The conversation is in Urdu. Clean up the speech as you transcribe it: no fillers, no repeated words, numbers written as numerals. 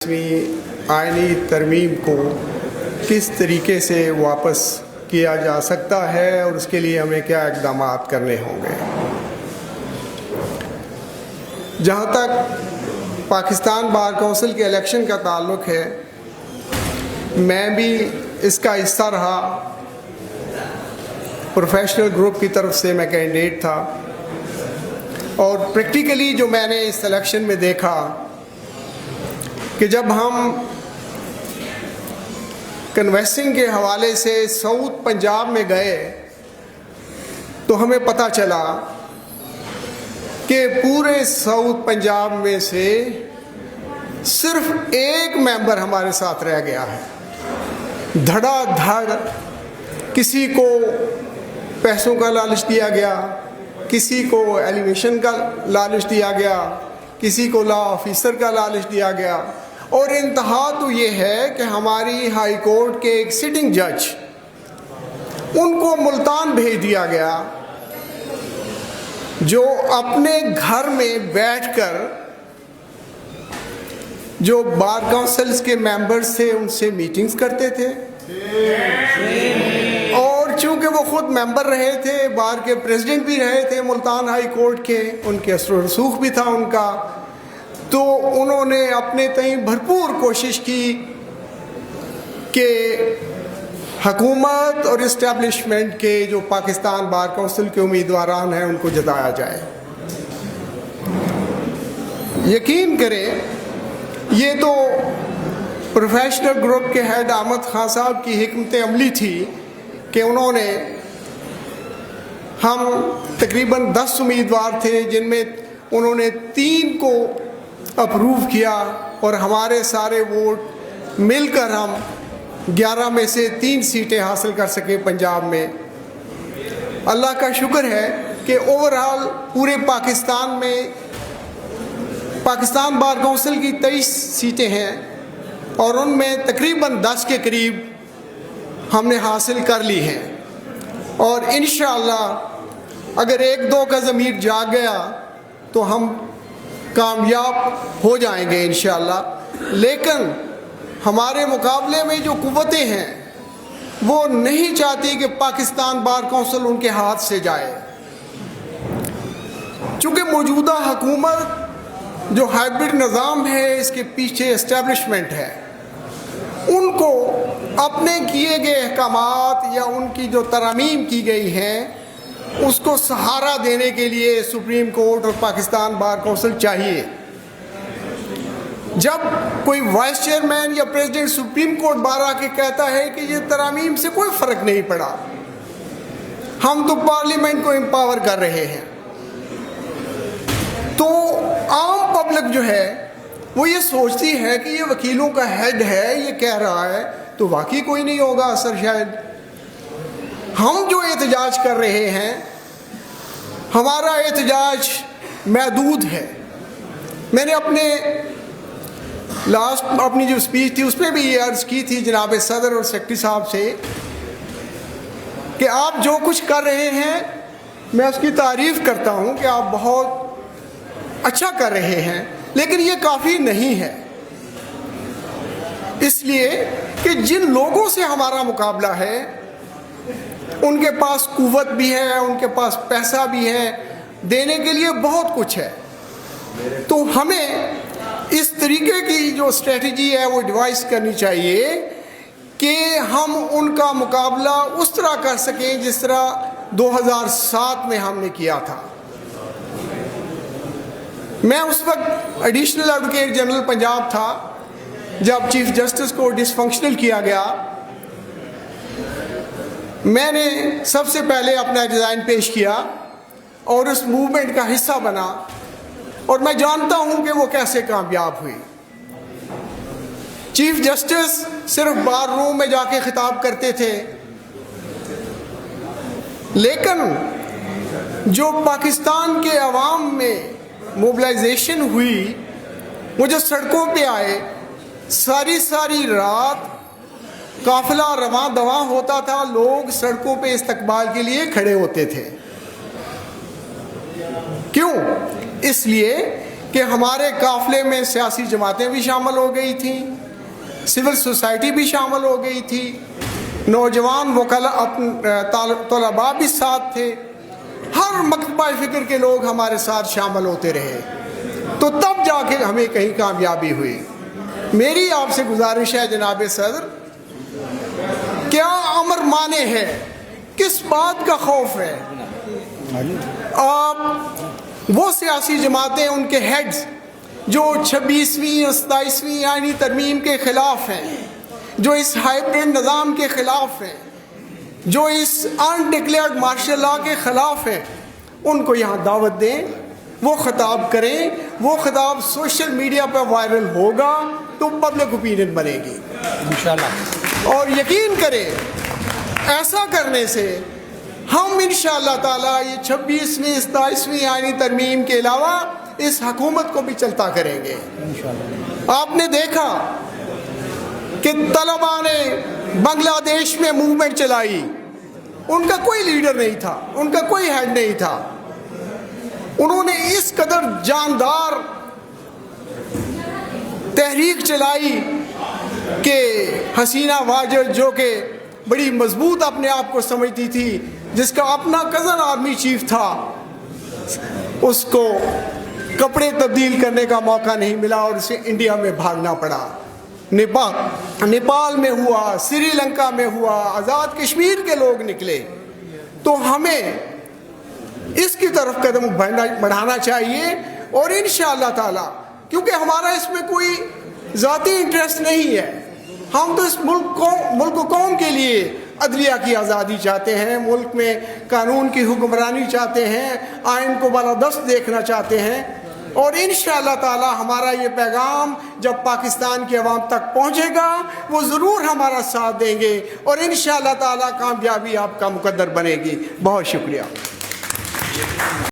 آئینی ترمیم کو کس طریقے سے واپس کیا جا سکتا ہے اور اس کے لیے ہمیں کیا اقدامات کرنے ہوں گے۔ جہاں تک پاکستان بار کونسل کے الیکشن کا تعلق ہے، میں بھی اس کا حصہ رہا۔ پروفیشنل گروپ کی طرف سے میں کینڈیڈیٹ تھا، اور پریکٹیکلی جو میں نے اس الیکشن میں دیکھا کہ جب ہم کنویسنگ کے حوالے سے ساؤتھ پنجاب میں گئے تو ہمیں پتہ چلا کہ پورے ساؤتھ پنجاب میں سے صرف ایک ممبر ہمارے ساتھ رہ گیا ہے۔ دھڑا دھڑ کسی کو پیسوں کا لالچ دیا گیا، کسی کو ایلیویشن کا لالچ دیا گیا، کسی کو لا آفیسر کا لالچ دیا گیا، اور انتہا تو یہ ہے کہ ہماری ہائی کورٹ کے ایک سٹنگ جج ان کو ملتان بھیج دیا گیا، جو اپنے گھر میں بیٹھ کر جو بار کونسلز کے ممبرز تھے ان سے میٹنگز کرتے تھے، اور چونکہ وہ خود ممبر رہے تھے، بار کے پریزیڈنٹ بھی رہے تھے ملتان ہائی کورٹ کے، ان کے اثر و رسوخ بھی تھا ان کا، تو انہوں نے اپنے تئیں بھرپور کوشش کی کہ حکومت اور اسٹیبلشمنٹ کے جو پاکستان بار کونسل کے امیدواران ہیں ان کو جتایا جائے۔ یقین کریں، یہ تو پروفیشنل گروپ کے ہیڈ احمد خان صاحب کی حکمت عملی تھی کہ انہوں نے، ہم تقریباً 10 امیدوار تھے جن میں انہوں نے 3 کو اپروو کیا، اور ہمارے سارے ووٹ مل کر ہم 11 میں سے 3 سیٹیں حاصل کر سکے پنجاب میں۔ اللہ کا شکر ہے کہ اوورآل پورے پاکستان میں پاکستان بار کونسل کی 23 سیٹیں ہیں، اور ان میں تقریباً 10 کے قریب ہم نے حاصل کر لی ہیں، اور انشاءاللہ اگر 1-2 کا ضمیر جاگ گیا تو ہم کامیاب ہو جائیں گے انشاءاللہ۔ لیکن ہمارے مقابلے میں جو قوتیں ہیں وہ نہیں چاہتی کہ پاکستان بار کونسل ان کے ہاتھ سے جائے، چونکہ موجودہ حکومت جو ہائبرڈ نظام ہے اس کے پیچھے اسٹیبلشمنٹ ہے، ان کو اپنے کیے گئے احکامات یا ان کی جو ترامیم کی گئی ہیں اس کو سہارا دینے کے لیے سپریم کورٹ اور پاکستان بار کونسل چاہیے۔ جب کوئی وائس چیئرمین یا پریزیڈنٹ سپریم کورٹ بار آ کے کہتا ہے کہ یہ ترامیم سے کوئی فرق نہیں پڑا، ہم تو پارلیمنٹ کو امپاور کر رہے ہیں، تو عام پبلک جو ہے وہ یہ سوچتی ہے کہ یہ وکیلوں کا ہیڈ ہے، یہ کہہ رہا ہے تو واقعی کوئی نہیں ہوگا اثر۔ شاید ہم جو احتجاج کر رہے ہیں، ہمارا احتجاج محدود ہے۔ میں نے اپنی جو اسپیچ تھی اس میں بھی یہ عرض کی تھی جناب صدر اور سیکرٹری صاحب سے کہ آپ جو کچھ کر رہے ہیں میں اس کی تعریف کرتا ہوں کہ آپ بہت اچھا کر رہے ہیں، لیکن یہ کافی نہیں ہے، اس لیے کہ جن لوگوں سے ہمارا مقابلہ ہے ان کے پاس قوت بھی ہے، ان کے پاس پیسہ بھی ہے، دینے کے لیے بہت کچھ ہے، تو ہمیں اس طریقے کی جو اسٹریٹجی ہے وہ ڈیوائس کرنی چاہیے کہ ہم ان کا مقابلہ اس طرح کر سکیں جس طرح 2007 میں ہم نے کیا تھا۔ میں اس وقت ایڈیشنل ایڈوکیٹ جنرل پنجاب تھا جب چیف جسٹس کو ڈس فنکشنل کیا گیا۔ میں نے سب سے پہلے اپنا ڈیزائن پیش کیا اور اس موومنٹ کا حصہ بنا، اور میں جانتا ہوں کہ وہ کیسے کامیاب ہوئی۔ چیف جسٹس صرف بار روم میں جا کے خطاب کرتے تھے، لیکن جو پاکستان کے عوام میں موبلائزیشن ہوئی، وہ جو سڑکوں پہ آئے، ساری رات قافلہ رواں دواں ہوتا تھا، لوگ سڑکوں پہ استقبال کے لیے کھڑے ہوتے تھے۔ کیوں؟ اس لیے کہ ہمارے قافلے میں سیاسی جماعتیں بھی شامل ہو گئی تھیں، سول سوسائٹی بھی شامل ہو گئی تھی، نوجوان طلباء بھی ساتھ تھے، ہر مکتبہ فکر کے لوگ ہمارے ساتھ شامل ہوتے رہے، تو تب جا کے ہمیں کہیں کامیابی ہوئی۔ میری آپ سے گزارش ہے جناب صدر، کیا امر مانے ہے، کس بات کا خوف ہے؟ آپ وہ سیاسی جماعتیں، ان کے ہیڈز جو 26ویں اور 27ویں آئینی ترمیم کے خلاف ہیں، جو اس ہائبرڈ نظام کے خلاف ہیں، جو اس انڈکلیئرڈ مارشل لا کے خلاف ہیں، ان کو یہاں دعوت دیں، وہ خطاب کریں، وہ خطاب سوشل میڈیا پہ وائرل ہوگا تو پبلک اوپینین بنے گی انشاءاللہ، اور یقین کریں ایسا کرنے سے ہم انشاءاللہ تعالیٰ یہ 26ویں 27ویں آئینی ترمیم کے علاوہ اس حکومت کو بھی چلتا کریں گے۔ آپ نے دیکھا کہ طلباء نے بنگلہ دیش میں موومنٹ چلائی، ان کا کوئی لیڈر نہیں تھا، ان کا کوئی ہیڈ نہیں تھا، انہوں نے اس قدر جاندار تحریک چلائی کہ حسینہ واجد جو کہ بڑی مضبوط اپنے آپ کو سمجھتی تھی، جس کا اپنا کزن آرمی چیف تھا، اس کو کپڑے تبدیل کرنے کا موقع نہیں ملا اور اسے انڈیا میں بھاگنا پڑا۔ نیپال میں ہوا، سری لنکا میں ہوا، آزاد کشمیر کے لوگ نکلے۔ تو ہمیں اس کی طرف قدم بڑھانا چاہیے، اور انشاءاللہ تعالی، کیونکہ ہمارا اس میں کوئی ذاتی انٹرسٹ نہیں ہے، ہم تو اس ملک و قوم کے لیے عدلیہ کی آزادی چاہتے ہیں، ملک میں قانون کی حکمرانی چاہتے ہیں، آئین کو بالادست دیکھنا چاہتے ہیں، اور انشاءاللہ تعالی ہمارا یہ پیغام جب پاکستان کی عوام تک پہنچے گا وہ ضرور ہمارا ساتھ دیں گے، اور انشاءاللہ تعالی کامیابی آپ کا مقدر بنے گی۔ بہت شکریہ۔